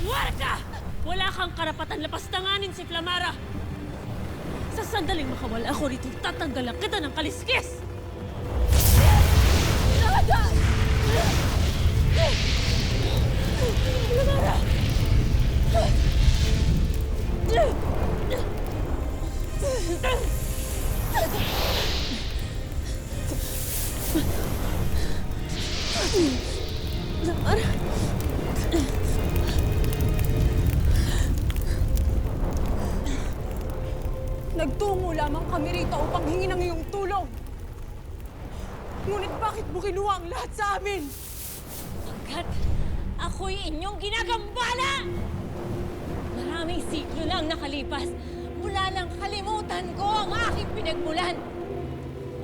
Warka! Wala kang karapatan lapastanganin si Flamara! Sa sandaling makawala ako rito, tatanggalan kita ng kaliskis! Flamara! Flamara! Nagtungo lamang kami rito upang hingin ang iyong tulong. Ngunit bakit mo kinuha ang lahat sa amin? Pagkat ako'y inyong ginagambala! Maraming siklo na ang nakalipas mula nang kalimutan ko ang aking pinagmulan.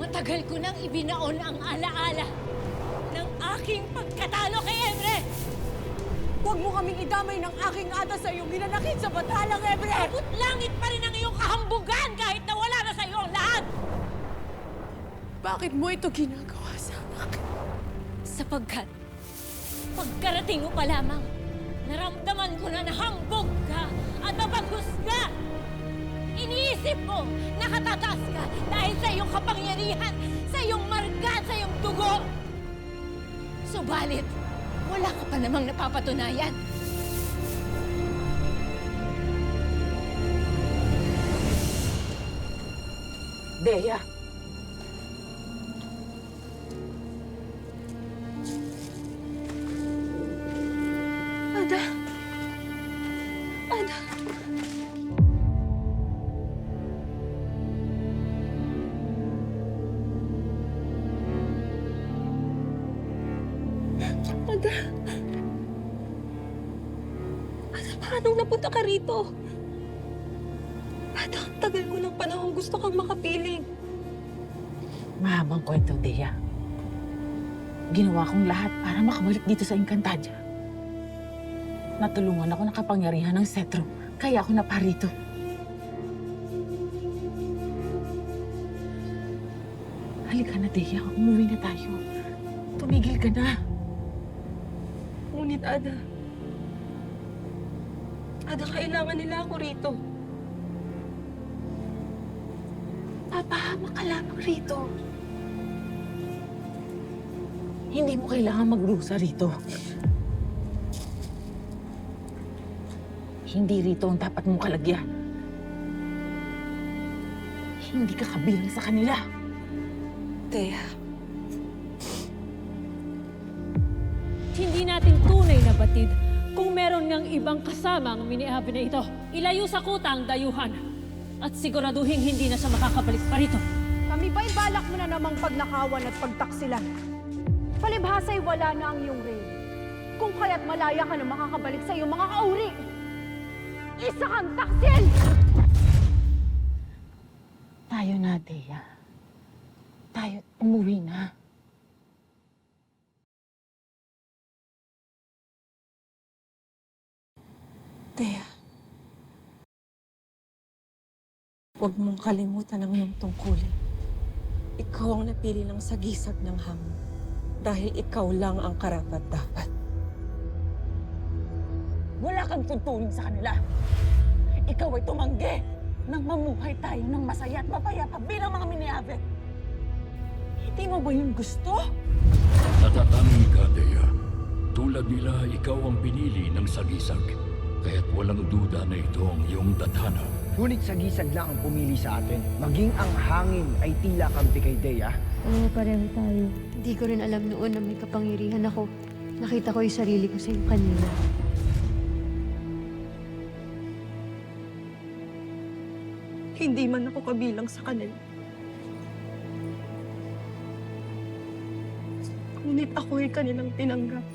Matagal ko nang ibinaon ang alaala ng aking pagkatalo kay Emre. Huwag mo kaming idamay ng aking ada sa iyong hinanakit sa batalang Ebre! Abot langit pa rin ang iyong kahambugan kahit na wala na sa iyo ang lahat! Bakit mo ito ginagawa sa akin? Sapagkat pagkarating mo pa lamang, naramdaman ko na nahambog ka at napaghusga. Iniisip mo, nakatataas ka dahil sa iyong kapangyarihan, sa iyong marka, sa iyong dugo. Subalit, wala ka pa namang napapatunayan. Dea! Ada! Ada! Ada! Ada, paano napunta ka rito? Ada, ang tagal ko ng panahon gusto kang makapiling. Mahabang kwento, Dea. Ginawa kong lahat para makabalik dito sa Encantadia. Natulungan ako ng kapangyarihan ng Cetro, kaya ako naparito. Halika na, Dea. Umuwi na tayo. Tumigil ka na. Ngunit, Ada, kailangan nila ako rito. Papahamak ka lamang rito. Hindi mo kailangan magrusa rito. Hindi rito ang dapat mong kalagyan. Hindi ka kabilang sa kanila. Dea, Hindi natin tunay na batid kung meron ngang ibang kasama ang miniabi na ito. Ilayo sa kuta ang dayuhan at siguraduhin hindi na siya makakabalik pa rito. Kami ba'y balak mo na namang pagnakawan at pagtaksilan? Palibhasa'y wala na ang iyong reign. Kung kaya't malaya ka na makakabalik sa iyong mga kauri. Isa kang taksil! Tayo na, Dea. Tayo, umuwi na. Dea. Huwag mong kalimutan ang iyong tungkulin. Ikaw ang napili ng sagisag ng hamon. Dahil ikaw lang ang karapat-dapat. Wala kang tuntunin sa kanila. Ikaw ay tumanggi nang mamuhay tayo ng masaya at mapayapa bilang mga miniabe. Hindi mo ba yun gusto? Natatangi ka, Dea. Tulad nila, ikaw ang pinili ng sagisag. Kaya't walang duda na ito ang iyong tadhana. Ngunit sagisag lang ang pumili sa atin. Maging ang hangin ay tila kampi kay Dea. Oo, pareho tayo. Hindi ko rin alam noon na may kapangyarihan ako. Nakita ko yung sarili ko sa iyo kanina. Hindi man ako kabilang sa kanila. Ngunit ako ay kanilang tinanggap.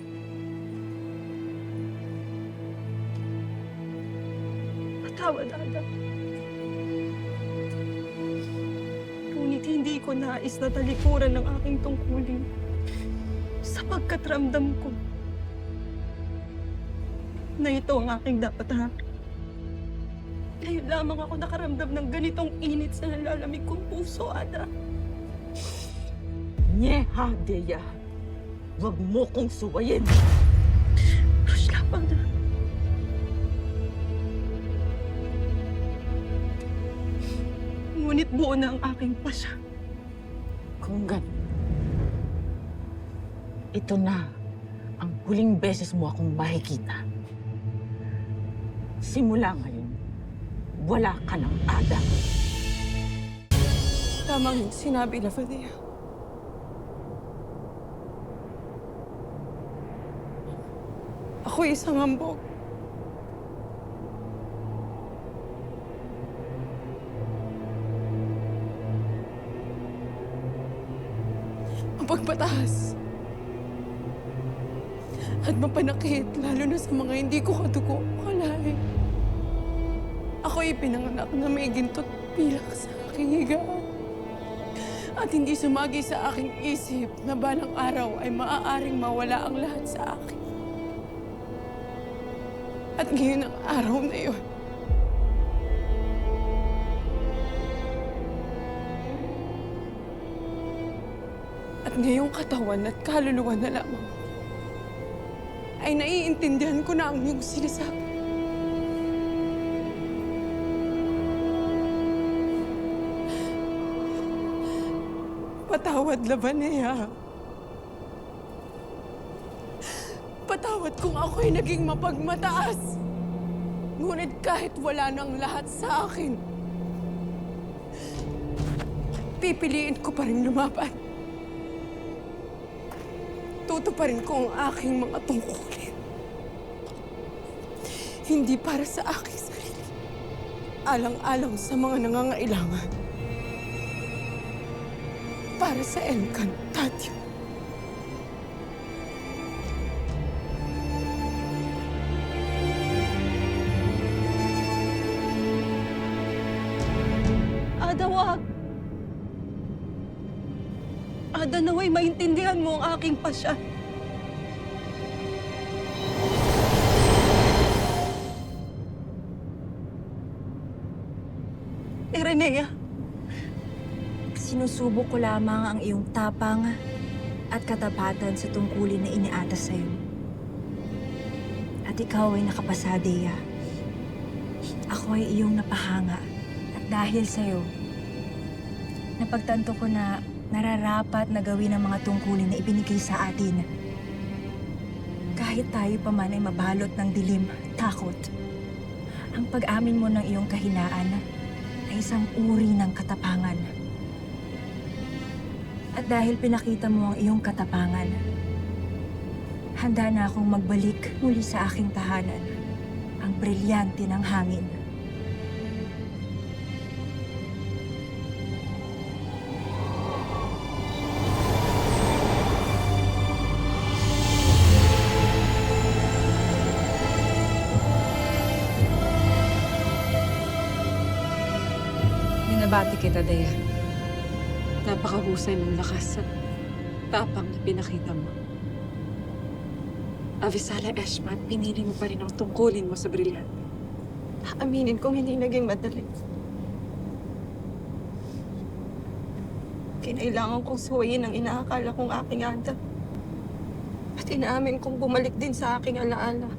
Patawad, Ada. Ngunit hindi ko nais na talikuran ng aking tungkulin. Sapagkat ramdam ko na ito ang aking dapat harapin. Ngayon lamang ako nakaramdam ng ganitong init sa nalalamig kong puso, Ada. Nyeha, Dea. Huwag mo kong suwayin. Rush lamang na. buo na ang aking pasya. Kung ganun, ito na ang huling beses mo akong makikita. Simula ngayon, wala ka ng ada. Tama ang sinabi na Fadea. Ako isang hambog. Mapagpataas. At mapanakit, lalo na sa mga hindi ko kadugo kalahin. Ako'y pinanganak na may ginto't pilak sa aking higaan. At hindi sumagi sa aking isip na balang araw ay maaaring mawala ang lahat sa akin. At ngayon ang araw na yun. At ngayong katawan at kaluluwa na lamang ay naiintindihan ko na ang iyong sinasabi. Patawad, Labanea. Patawad kung ako'y naging mapagmataas. Ngunit kahit wala nang lahat sa akin, pipiliin ko pa rin lumaban. Tutuparin ko ang aking mga tungkulin. Hindi para sa aking sarili. Alang-alang sa mga nangangailangan. Para sa Encantadio. Ada, wag! Ada, naway maintindihan mo ang aking pasya. Irenea, Sinusubok ko lamang ang iyong tapang at katapatan sa tungkulin na iniatas sa'yo. At ikaw ay nakapasa, Dea. Ako ay iyong napahanga. At dahil sa'yo, napagtanto ko na nararapat na gawin ang mga tungkulin na ibinigay sa atin. Kahit tayo pa man ay mabalot ng dilim, takot. Ang pag-amin mo ng iyong kahinaan ay isang uri ng katapangan. At dahil pinakita mo ang iyong katapangan, handa na akong magbalik muli sa aking tahanan, ang brilyante ng hangin. Binabati kita, Dea. Napakahusay ng lakas at tapang na pinakita mo. Avisala Eshmat, pinili mo pa rin ang tungkulin mo sa brilyante. Aminin kong hindi naging madali. Kinailangan kong suwayin ang inaakala kong aking ada. At inaamin kong bumalik din sa aking alaala.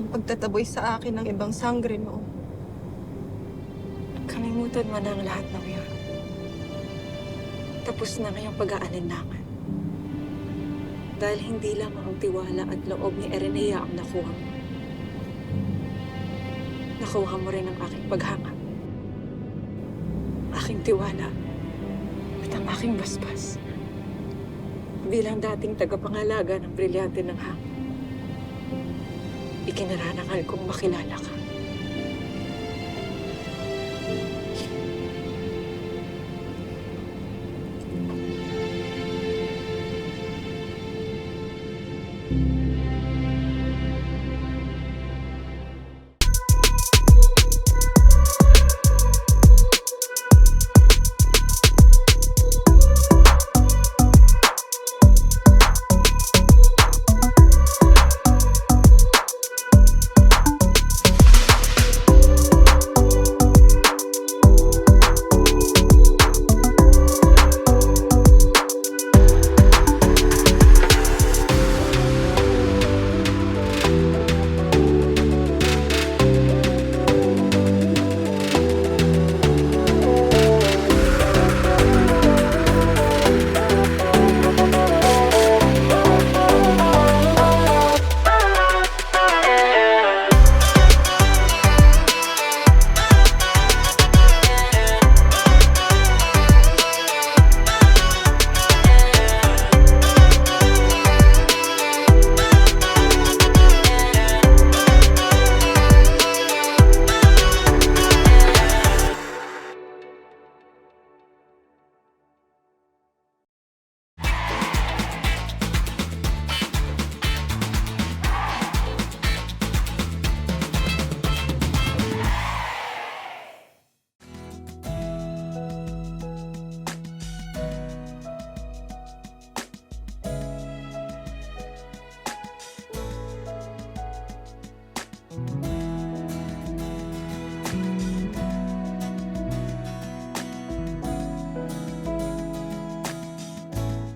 Ang pagtataboy sa akin ng ibang sangre noon. Kalimutan mo na ang lahat ng iyon. Tapos na ngayong pag-aalinlangan. Dahil hindi lamang ang tiwala at loob ni Irenea ang nakuha mo. Nakuha mo rin ang aking paghanga. Aking tiwala at ang aking basbas. Bilang dating tagapangalaga ng brilyante ng hangin. Ikinararangal kong makilala ka.